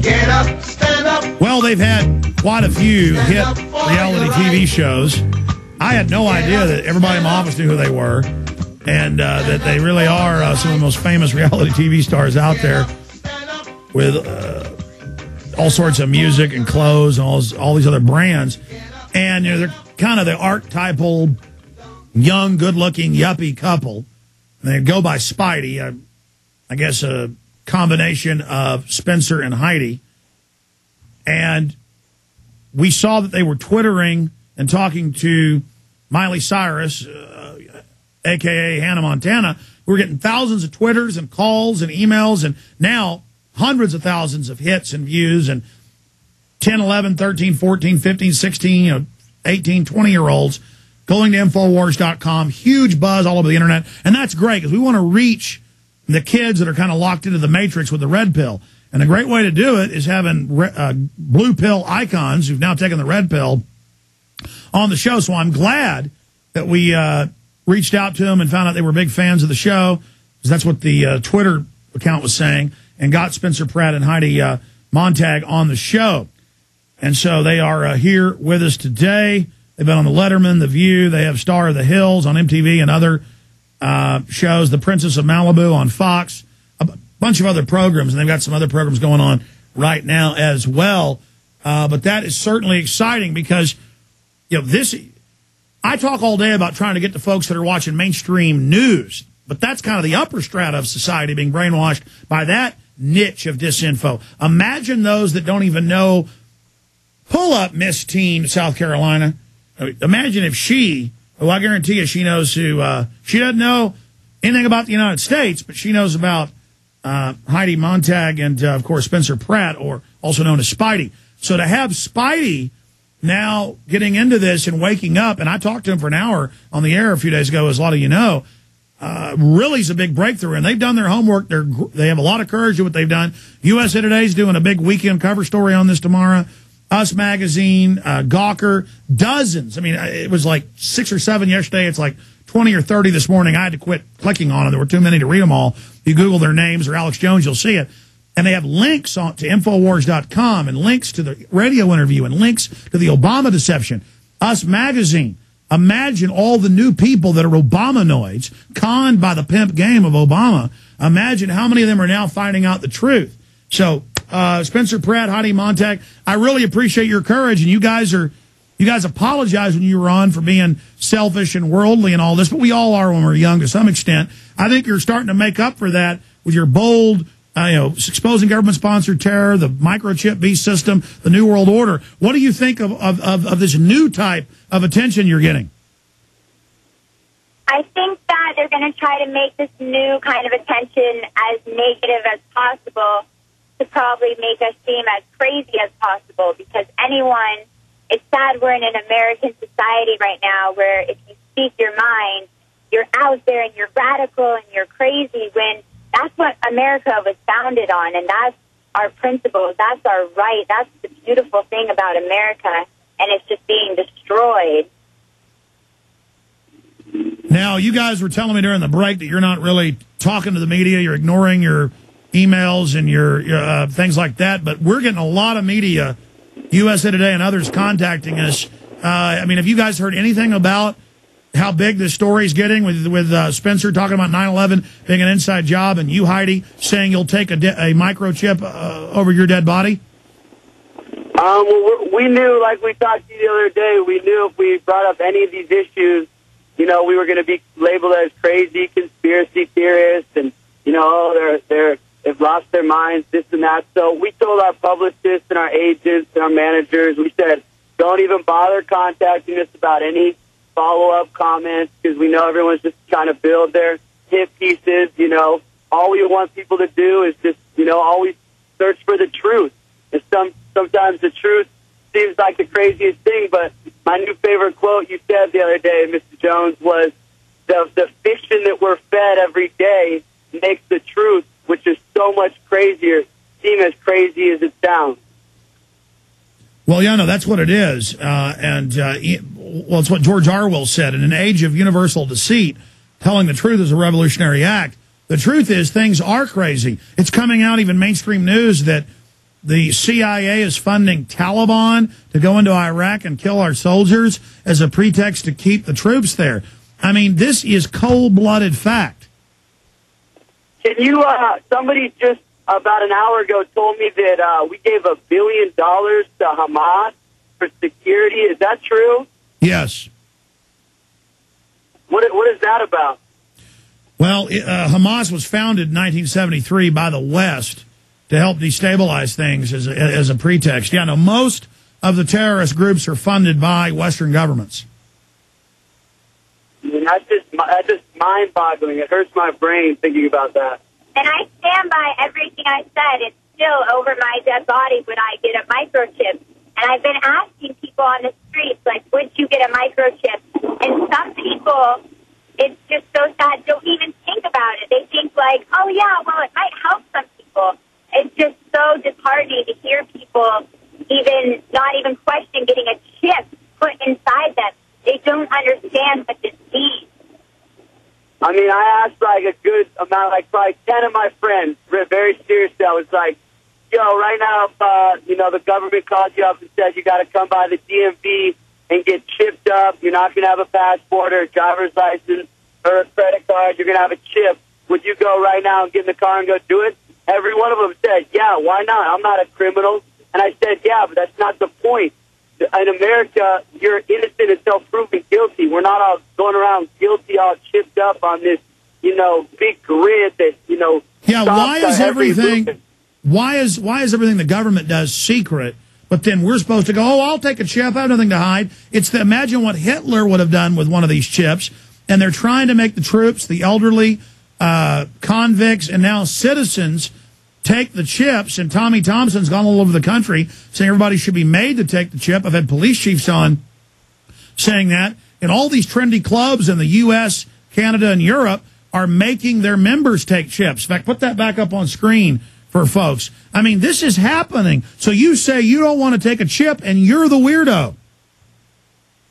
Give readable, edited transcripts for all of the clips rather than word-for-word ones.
Get up, stand up. Well, they've had quite a few hit reality TV shows. I had no idea that everybody in my office knew who they were, and that they really are some of the most famous reality TV stars out there with all sorts of music and clothes and all these other brands. And you know, they're kind of the archetypal young, good-looking, yuppie couple. And they go by Spidey, I guess a combination of Spencer and Heidi. And we saw that they were twittering and talking to Miley Cyrus, a.k.a. Hannah Montana. We were getting thousands of Twitters and calls and emails, and now hundreds of thousands of hits and views, and 10, 11, 13, 14, 15, 16, 18, 20-year-olds going to Infowars.com. Huge buzz all over the internet, and that's great because we want to reach the kids that are kind of locked into the matrix with the red pill. And a great way to do it is having blue pill icons who've now taken the red pill on the show. So I'm glad that we reached out to them and found out they were big fans of the show, because that's what the Twitter account was saying, and got Spencer Pratt and Heidi Montag on the show. And so they are here with us today. They've been on the Letterman, The View. They have Star of the Hills on MTV and other shows, The Princess of Malibu on Fox, a bunch of other programs, and they've got some other programs going on right now as well. But that is certainly exciting because, you know, I talk all day about trying to get the folks that are watching mainstream news, but that's kind of the upper strata of society being brainwashed by that niche of disinfo. Imagine those that don't even know. Pull up Miss Teen, South Carolina. Imagine if I guarantee you she knows who, she doesn't know anything about the United States, but she knows about Heidi Montag and, of course, Spencer Pratt, or also known as Spidey. So to have Spidey now getting into this and waking up, and I talked to him for an hour on the air a few days ago, as a lot of you know, really is a big breakthrough, and they've done their homework. They have a lot of courage in what they've done. USA Today's doing a big weekend cover story on this tomorrow. Us Magazine, Gawker, dozens. I mean, it was like 6 or 7 yesterday. It's like 20 or 30 this morning. I had to quit clicking on them. There were too many to read them all. If you Google their names or Alex Jones, you'll see it. And they have links to Infowars.com, and links to the radio interview, and links to the Obama deception. Us Magazine. Imagine all the new people that are Obamanoids, conned by the pimp game of Obama. Imagine how many of them are now finding out the truth. So, Spencer Pratt, Heidi Montag, I really appreciate your courage, and you guys apologized when you were on for being selfish and worldly and all this, but we all are when we're young to some extent. I think you're starting to make up for that with your bold, exposing government-sponsored terror, the microchip beast system, the New World Order. What do you think of this new type of attention you're getting? I think that they're going to try to make this new kind of attention as negative as possible, to probably make us seem as crazy as possible, because it's sad we're in an American society right now where if you speak your mind, you're out there and you're radical and you're crazy, when that's what America was founded on, and that's our principles, that's our right, that's the beautiful thing about America, and it's just being destroyed. Now, you guys were telling me during the break that you're not really talking to the media, you're ignoring your emails and your things like that, but we're getting a lot of media, USA Today and others, contacting us. I mean, have you guys heard anything about how big this story's getting with Spencer talking about 9/11 being an inside job, and you, Heidi, saying you'll take a microchip over your dead body? Well, we knew, like we talked to you the other day, we knew if we brought up any of these issues, we were going to be labeled as crazy conspiracy theorists, and they've lost their minds, this and that. So we told our publicists and our agents and our managers, we said, don't even bother contacting us about any follow-up comments, because we know everyone's just trying to build their hit pieces. All we want people to do is just, always search for the truth. And sometimes the truth seems like the craziest thing, but my new favorite quote you said the other day, Mr. Jones, was the fiction that we're fed every day makes the truth, which is so much crazier, seem as crazy as it sounds. Well, yeah, no, that's what it is. It's what George Orwell said. In an age of universal deceit, telling the truth is a revolutionary act. The truth is things are crazy. It's coming out, even mainstream news, that the CIA is funding Taliban to go into Iraq and kill our soldiers as a pretext to keep the troops there. I mean, this is cold-blooded fact. Can you, somebody just about an hour ago told me that we gave $1 billion to Hamas for security. Is that true? Yes. What is that about? Well, Hamas was founded in 1973 by the West to help destabilize things as a pretext. Yeah, no, most of the terrorist groups are funded by Western governments. I mean, that's just mind-boggling. It hurts my brain thinking about that. And I stand by everything I said. It's still over my dead body when I get a microchip. And I've been asking people on the streets, like, would you get a microchip? And some people, it's just so sad, don't even think about it. They think like, oh, yeah, well, it might help some people. It's just so disheartening to hear people even not even question getting a chip put inside them. They don't understand what this means. I mean, I asked like a good amount, like probably 10 of my friends, very seriously. I was like, yo, right now, if, the government calls you up and says you got to come by the DMV and get chipped up, you're not going to have a passport or a driver's license or a credit card, you're going to have a chip. Would you go right now and get in the car and go do it? Every one of them said, yeah, why not? I'm not a criminal. And I said, yeah, but that's not the point. In America, you're innocent until proven guilty. We're not all going around guilty, all chipped up on this, big grid that, Yeah, why is everything? movement. Why is everything the government does secret? But then we're supposed to go, oh, I'll take a chip. I have nothing to hide. Imagine what Hitler would have done with one of these chips. And they're trying to make the troops, the elderly, convicts, and now citizens take the chips. And Tommy Thompson's gone all over the country saying everybody should be made to take the chip. I've had police chiefs on saying that. And all these trendy clubs in the U.S., Canada, and Europe are making their members take chips. In fact, put that back up on screen for folks. I mean, this is happening. So you say you don't want to take a chip, and you're the weirdo.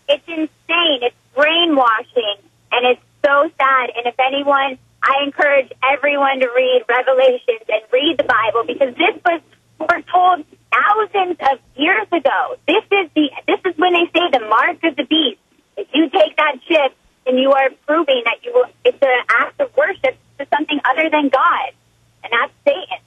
It's insane. It's brainwashing, and it's so sad. And if anyone, I encourage everyone to read Revelations and read the Bible, because this was foretold thousands of years ago. This is when they say the mark of the beast. If you take that chip, then you are proving that it's an act of worship to something other than God, and that's Satan.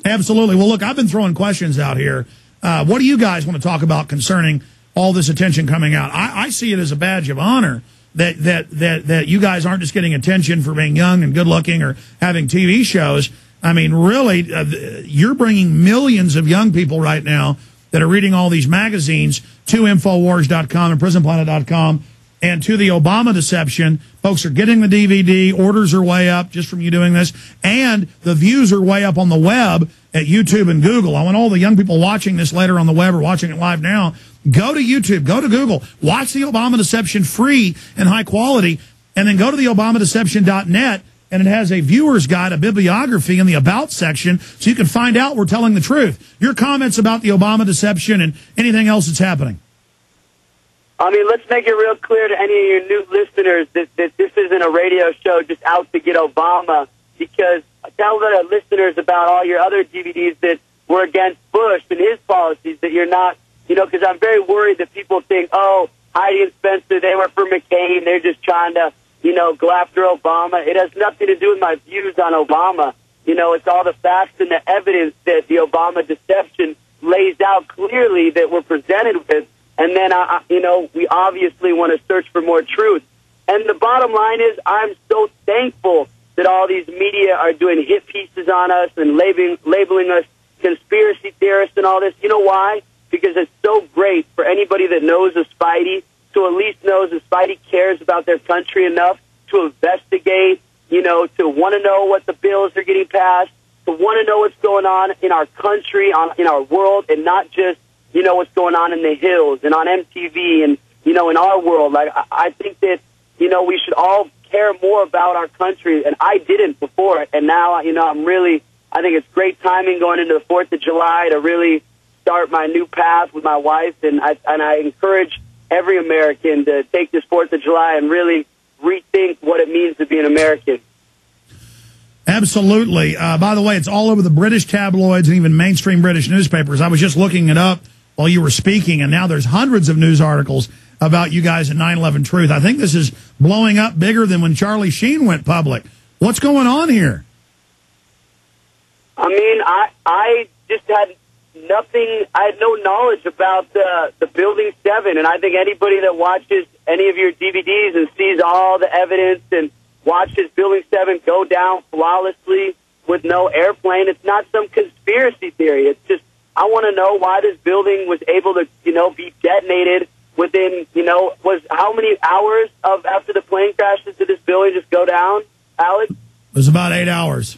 Absolutely. Well, look, I've been throwing questions out here. What do you guys want to talk about concerning all this attention coming out? I see it as a badge of honor that you guys aren't just getting attention for being young and good looking or having TV shows. I mean, really, you're bringing millions of young people right now that are reading all these magazines to Infowars.com and PrisonPlanet.com and to the Obama deception. Folks are getting the DVD. Orders are way up just from you doing this. And the views are way up on the web at YouTube and Google. I want all the young people watching this later on the web or watching it live now, go to YouTube, go to Google, watch the Obama deception free and high quality, and then go to the ObamaDeception.net, and it has a viewer's guide, a bibliography in the About section, so you can find out we're telling the truth. Your comments about the Obama deception and anything else that's happening. I mean, let's make it real clear to any of your new listeners that this isn't a radio show just out to get Obama, because tell the listeners about all your other DVDs that were against Bush and his policies, that you're not, because I'm very worried that people think, oh, Heidi and Spencer, they were for McCain, they're just trying to, go after Obama. It has nothing to do with my views on Obama. It's all the facts and the evidence that the Obama deception lays out clearly that we're presented with. And then, we obviously want to search for more truth. And the bottom line is I'm so thankful that all these media are doing hit pieces on us and labeling us conspiracy theorists and all this. You know why? Because it's so great for anybody that knows a Spidey to at least knows that Spidey cares about their country enough to investigate, to want to know what the bills are getting passed, to want to know what's going on in our country, in our world, and not just, what's going on in the hills and on MTV and, in our world. Like, I think that, we should all care more about our country, and I didn't before, and now, I think it's great timing going into the 4th of July to really start my new path with my wife, and I encourage every American to take this 4th of July and really rethink what it means to be an American. Absolutely. By the way, it's all over the British tabloids and even mainstream British newspapers. I was just looking it up while you were speaking, and now there's hundreds of news articles about you guys at 9/11 Truth. I think this is blowing up bigger than when Charlie Sheen went public. What's going on here? I mean, I just had nothing. I had no knowledge about the Building 7, and I think anybody that watches any of your DVDs and sees all the evidence and watches Building 7 go down flawlessly with no airplane, it's not some conspiracy theory. It's just, I want to know why this building was able to, be detonated within, was how many hours of after the plane crashes did this building just go down, Alex? It was about 8 hours.